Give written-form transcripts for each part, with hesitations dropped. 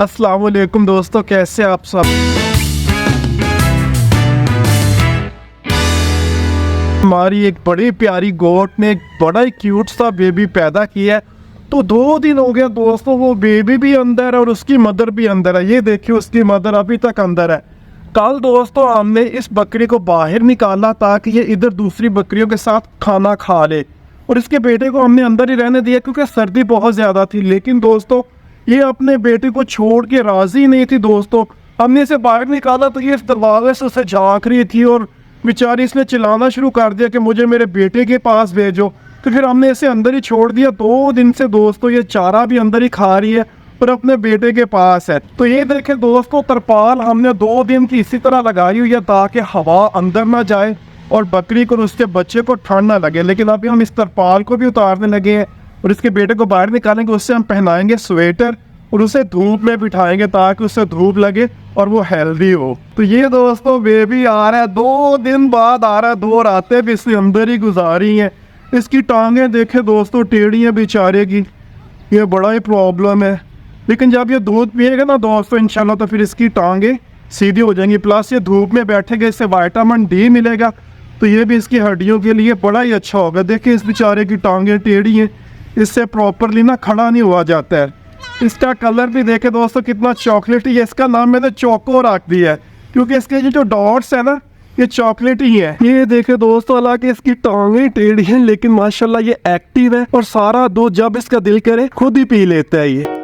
अस्सलाम वालेकुम दोस्तों, कैसे आप सब। हमारी एक बड़ी प्यारी गोट ने एक बड़ा ही क्यूट सा बेबी पैदा किया है। तो 2 दिन हो गया दोस्तों, वो बेबी भी अंदर है और उसकी मदर भी अंदर है। ये देखिए, उसकी मदर अभी तक अंदर है। कल दोस्तों हमने इस बकरी को बाहर निकाला ताकि ये इधर दूसरी बकरियों के साथ खाना खा ले, और इसके बेटे को हमने अंदर ही रहने दिया क्योंकि सर्दी बहुत ज़्यादा थी। लेकिन दोस्तों ये अपने बेटे को छोड़ के राज़ी नहीं थी। दोस्तों हमने इसे बाहर निकाला तो ये इस दरवाजे से उसे झाँक रही थी और बेचारी इसने चिल्लाना शुरू कर दिया कि मुझे मेरे बेटे के पास भेजो। तो फिर हमने इसे अंदर ही छोड़ दिया। 2 दिन से दोस्तों ये चारा भी अंदर ही खा रही है और अपने बेटे के पास है। तो ये देखें दोस्तों, तरपाल हमने 2 दिन की इसी तरह लगाई हुई है ताकि हवा अंदर ना जाए और बकरी को और उसके बच्चे को ठंड ना लगे। लेकिन अभी हम इस तरपाल को भी उतारने लगे हैं और इसके बेटे को बाहर निकालेंगे। उससे हम पहनाएंगे स्वेटर और उसे धूप में बिठाएंगे ताकि उसे धूप लगे और वो हेल्दी हो। तो ये दोस्तों बेबी आ रहा है, 2 दिन बाद आ रहा है। 2 रातें भी इसने अंदर ही गुजारी हैं। इसकी टांगें देखे दोस्तों, टेढ़ी हैं बेचारे की। ये बड़ा ही प्रॉब्लम है। लेकिन जब ये दूध पिएगा ना दोस्तों इंशाल्लाह, तो फिर इसकी टांगें सीधी हो जाएंगी। प्लस ये धूप में बैठेगा, इससे विटामिन डी मिलेगा, तो ये भी इसकी हड्डियों के लिए बड़ा ही अच्छा होगा। देखिए इस बेचारे की टांगें टेढ़ी हैं, इससे प्रॉपरली ना खड़ा नहीं हुआ जाता है। इसका कलर भी देखे दोस्तों कितना चॉकलेटी है। इसका नाम मैंने चोको रख दिया है क्योंकि इसके जो डॉट्स है ना, ये चॉकलेटी है। ये देखे दोस्तों, हालांकि इसकी टांगें टेढ़ी हैं लेकिन माशाल्लाह ये एक्टिव है और सारा दूध जब इसका दिल करे खुद ही पी लेता है ये।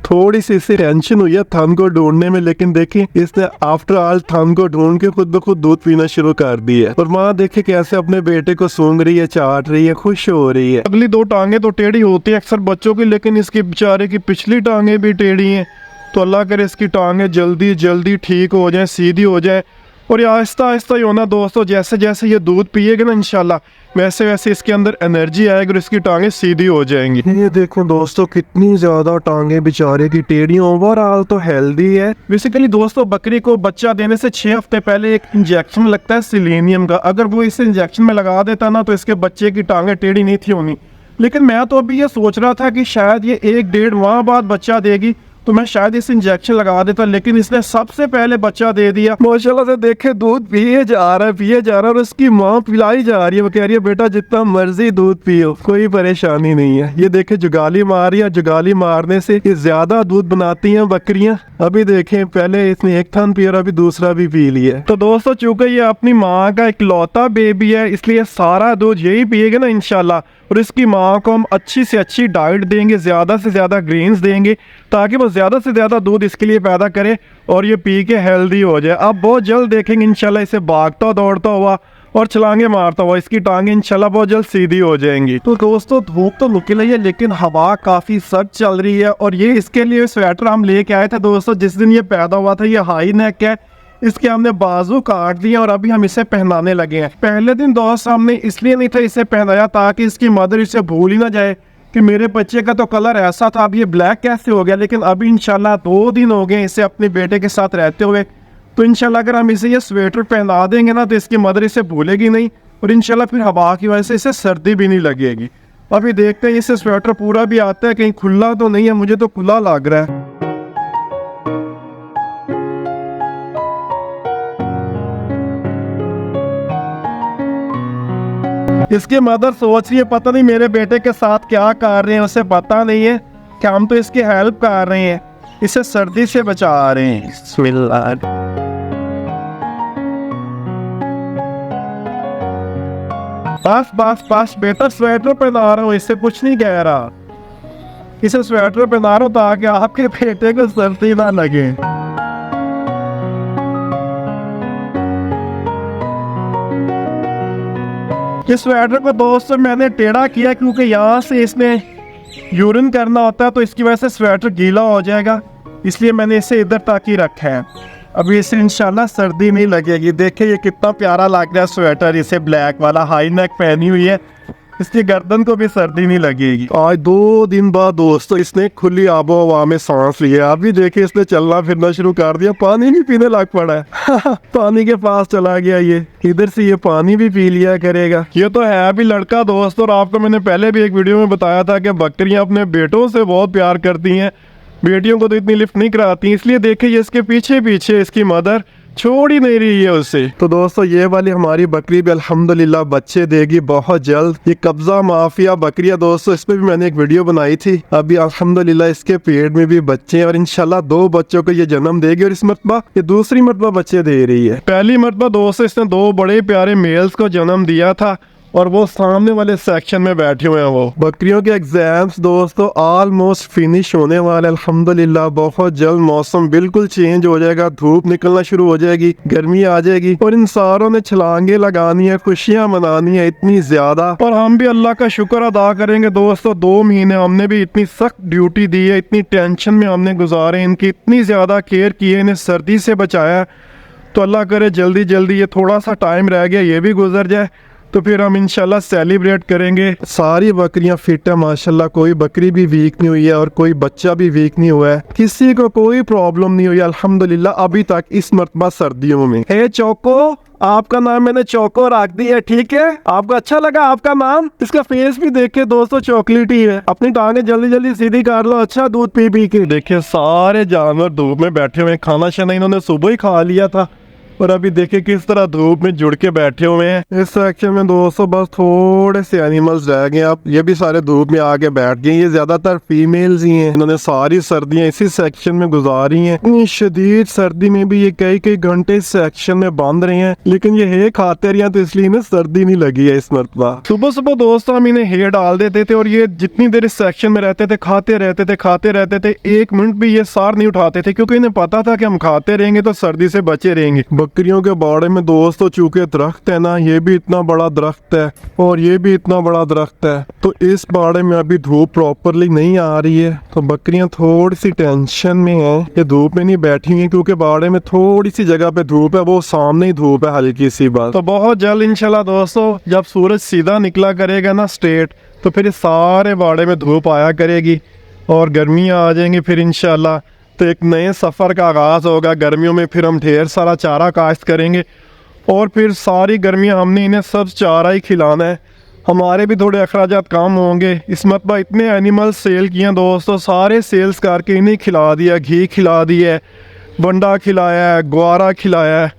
थोड़ी सी इसे टेंशन हुई है थन को ढूंढने में, लेकिन देखिए इसने आफ्टर ऑल थन को ढूंढ के खुद ब खुद दूध पीना शुरू कर दिया है। और माँ देखे कैसे अपने बेटे को सूंघ रही है, चाट रही है, खुश हो रही है। अगली 2 टांगे तो टेढ़ी होती है अक्सर बच्चों की, लेकिन इसके बेचारे की पिछली टांगे भी टेढ़ी हैं। तो अल्लाह करे इसकी टांगे जल्दी जल्दी ठीक हो जाए, सीधी हो जाए। और ये आहिस्ता आहिस्ता ही होना दोस्तों, जैसे जैसे ये दूध पिएगा ना इंशाल्लाह, वैसे वैसे इसके अंदर एनर्जी आएगी और इसकी टांगे सीधी हो जाएंगी। ये देखो दोस्तों कितनी ज्यादा टांगे बेचारे की टेढ़ी। ओवरऑल तो हेल्दी है। बेसिकली दोस्तों बकरी को बच्चा देने से 6 हफ्ते पहले एक इंजेक्शन लगता है सिलेनियम का। अगर वो इस इंजेक्शन में लगा देता ना तो इसके बच्चे की टांगे टेढ़ी नहीं थी होनी। लेकिन मैं तो अभी ये सोच रहा था कि शायद ये 1-1.5 माह बाद बच्चा देगी तो मैं शायद इस इंजेक्शन लगा देता, लेकिन इसने सबसे पहले बच्चा दे दिया। माशाल्लाह से देखे दूध पिए जा रहा है और उसकी माँ पिलाई जा रही है। वो कह रही है बेटा जितना मर्जी दूध पियो, कोई परेशानी नहीं है। ये देखे जुगाली मार रही है, जुगाली मारने से ये ज्यादा दूध बनाती हैं बकरियां। अभी देखें पहले इसने एक थन पिया और अभी दूसरा भी पी लिया। तो दोस्तों चूंकि ये अपनी माँ का इकलौता बेबी है, इसलिए सारा दूध यही पिएगा ना इंशाल्लाह। और इसकी माँ को हम अच्छी से अच्छी डाइट देंगे, ज़्यादा से ज़्यादा ग्रेन्स देंगे ताकि वो ज़्यादा से ज़्यादा दूध इसके लिए पैदा करे और ये पी के हेल्दी हो जाए। अब बहुत जल्द देखेंगे इंशाल्लाह इसे भागता दौड़ता हुआ और छलांगे मारता हुआ। इसकी टांगें इंशाल्लाह बहुत जल्द सीधी हो जाएंगी। तो दोस्तों धूप तो निकल रही है लेकिन हवा काफ़ी सख्त चल रही है। और ये इसके लिए स्वेटर हम लेके आए थे दोस्तों जिस दिन ये पैदा हुआ था। ये हाई नेक है, इसके हमने बाजू काट दिए और अभी हम इसे पहनाने लगे हैं। पहले दिन दोस्त हमने इसलिए नहीं था इसे पहनाया ताकि इसकी मदर इसे भूल ही ना जाए कि मेरे बच्चे का तो कलर ऐसा था, अब ये ब्लैक कैसे हो गया। लेकिन अभी इंशाल्लाह 2 दिन हो गए इसे अपने बेटे के साथ रहते हुए, तो इंशाल्लाह अगर हम इसे ये स्वेटर पहना देंगे ना तो इसकी मदर इसे भूलेगी नहीं और इंशाल्लाह फिर हवा की वजह से इसे सर्दी भी नहीं लगेगी। अभी देखते हैं इसे स्वेटर पूरा भी आता है, कहीं खुला तो नहीं है। मुझे तो खुला लग रहा है। इसकी मदर सोच रही है पता नहीं मेरे बेटे के साथ क्या कर रहे हैं, उसे पता नहीं है कि हम तो इसकी हेल्प कर रहे हैं, इसे सर्दी से बचा रहे हैं। बिस्मिल्लाह। बस बस बस बेटा स्वेटर पहना रहा हूँ, इससे कुछ नहीं कह रहा। इसे स्वेटर पहना रहा हूँ ताकि आपके बेटे को सर्दी ना लगे। इस स्वेटर को दोस्तों मैंने टेढ़ा किया क्योंकि यहाँ से इसने यूरिन करना होता है, तो इसकी वजह से स्वेटर गीला हो जाएगा, इसलिए मैंने इसे इधर तक ही रखा है। अभी इसे इंशाल्लाह सर्दी नहीं लगेगी। देखिए ये कितना प्यारा लग रहा है स्वेटर, इसे ब्लैक वाला हाई नेक पहनी हुई है। इसकी गर्दन को भी सर्दी नहीं लगेगी। आज 2 दिन बाद दोस्तों इसने खुली आबो हवा में सांस लिया। अभी देखिए इसने चलना फिरना शुरू कर दिया, पानी नहीं पीने लग पड़ा है। पानी के पास चला गया ये, इधर से ये पानी भी पी लिया करेगा। ये तो है अभी लड़का दोस्तों, और आपको मैंने पहले भी एक वीडियो में बताया था कि बकरियां अपने बेटों से बहुत प्यार करती हैं, बेटियों को तो इतनी लिफ्ट नहीं कराती। इसलिए देखिए इसके पीछे पीछे इसकी मदर छोड़ ही नहीं रही है उससे। तो दोस्तों ये वाली हमारी बकरी भी अल्हम्दुलिल्लाह बच्चे देगी बहुत जल्द। ये कब्जा माफिया बकरियां दोस्तों, इस पे भी मैंने एक वीडियो बनाई थी। अभी अल्हम्दुलिल्लाह इसके पेट में भी बच्चे हैं और इंशाल्लाह 2 बच्चों को ये जन्म देगी। और इस मरतबा ये दूसरी मरतबा बच्चे दे रही है। पहली मरतबा दोस्तों इसने 2 बड़े प्यारे मेल्स को जन्म दिया था और वो सामने वाले सेक्शन में बैठे हुए हैं। वो बकरियों के एग्जाम्स दोस्तों ऑलमोस्ट फिनिश होने वाले अल्हम्दुलिल्लाह। बहुत जल्द मौसम बिल्कुल चेंज हो जाएगा, धूप निकलना शुरू हो जाएगी, गर्मी आ जाएगी और इन सारों ने छलांगे लगानी है, खुशियां मनानी है इतनी ज्यादा। और हम भी अल्लाह का शुक्र अदा करेंगे दोस्तों, 2 महीने हमने भी इतनी सख्त ड्यूटी दी है, इतनी टेंशन में हमने गुजारे, इनकी इतनी ज्यादा केयर की है, इन्हें सर्दी से बचाया। तो अल्लाह करे जल्दी जल्दी ये थोड़ा सा टाइम रह गया ये भी गुजर जाए, तो फिर हम इंशाल्लाह सेलिब्रेट करेंगे। सारी बकरियां फिट है माशाल्लाह, कोई बकरी भी वीक नहीं हुई है और कोई बच्चा भी वीक नहीं हुआ है, किसी को कोई प्रॉब्लम नहीं हुई अल्हम्दुलिल्लाह अभी तक इस मरतबा सर्दियों में। हे चौको, आपका नाम मैंने चौको रख दिया है, ठीक है? आपको अच्छा लगा आपका नाम? इसका फेस भी देखे दोस्तों चॉकलेटी है। अपनी टांगे जल्दी जल्दी सीधी कर लो, अच्छा दूध पी पी के। देखिए सारे जानवर धूप में बैठे हुए हैं, खाना शाना इन्होंने सुबह ही खा लिया था और अभी देखिए किस तरह धूप में जुड़ के बैठे हुए हैं। इस सेक्शन में दोस्तों बस थोड़े से एनिमल्स रह गए, अब ये भी सारे धूप में आके बैठ गए। ये ज्यादातर फीमेल्स ही हैं, इन्होंने सारी सर्दियां इसी सेक्शन में गुजारी हैं। इतनी शदीद सर्दी में भी ये कई कई घंटे इस सेक्शन में बंद रहे हैं, लेकिन ये हे खाते रहे हैं तो इसलिए इन्हें सर्दी नहीं लगी है इस मरतबा। सुबह सुबह दोस्तों हम इन्हें हे डाल देते थे और ये जितनी देर इस सेक्शन में रहते थे खाते रहते थे। 1 मिनट भी ये सार नहीं उठाते थे, क्योंकि इन्हें पता था कि हम खाते रहेंगे तो सर्दी से बचे रहेंगे। बकरियों के बाड़े में दोस्तों चूंकि दरख्त है ना, ये भी इतना बड़ा दरख्त है और ये भी इतना बड़ा दरख्त है, तो इस बाड़े में अभी धूप प्रॉपरली नहीं आ रही है, तो बकरियां थोड़ी सी टेंशन में हैं। ये धूप में नहीं बैठी हुई क्योंकि बाड़े में थोड़ी सी जगह पे धूप है, वो सामने ही धूप है हल्की सी बात। तो बहुत जल्द इंशाल्लाह दोस्तों जब सूरज सीधा निकला करेगा ना स्ट्रेट, तो फिर इस सारे बाड़े में धूप आया करेगी और गर्मियां आ जाएंगी फिर इंशाल्लाह। तो एक नए सफ़र का आगाज़ होगा गर्मियों में। फिर हम ढेर सारा चारा काश्त करेंगे और फिर सारी गर्मियां हमने इन्हें सब चारा ही खिलाना है। हमारे भी थोड़े अखराजात कम होंगे। इस मरतबा इतने एनिमल सेल किए दोस्तों, सारे सेल्स करके इन्हें खिला दिया, घी खिला दिया है, बंडा खिलाया है, ग्वारा खिलाया है।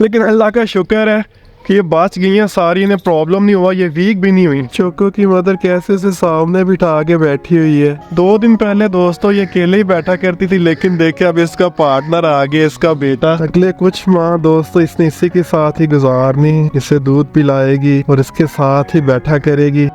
लेकिन अल्लाह का शुक्र है कि ये बच गई हैं सारी, इन्हें प्रॉब्लम नहीं हुआ, ये वीक भी नहीं हुई। चोको की मदर कैसे से सामने बिठा के बैठी हुई है। 2 दिन पहले दोस्तों ये अकेले ही बैठा करती थी, लेकिन देखिए अब इसका पार्टनर आ गया, इसका बेटा। अगले कुछ माह दोस्तों इसने इसी के साथ ही गुजारनी, इसे दूध पिलाएगी और इसके साथ ही बैठा करेगी।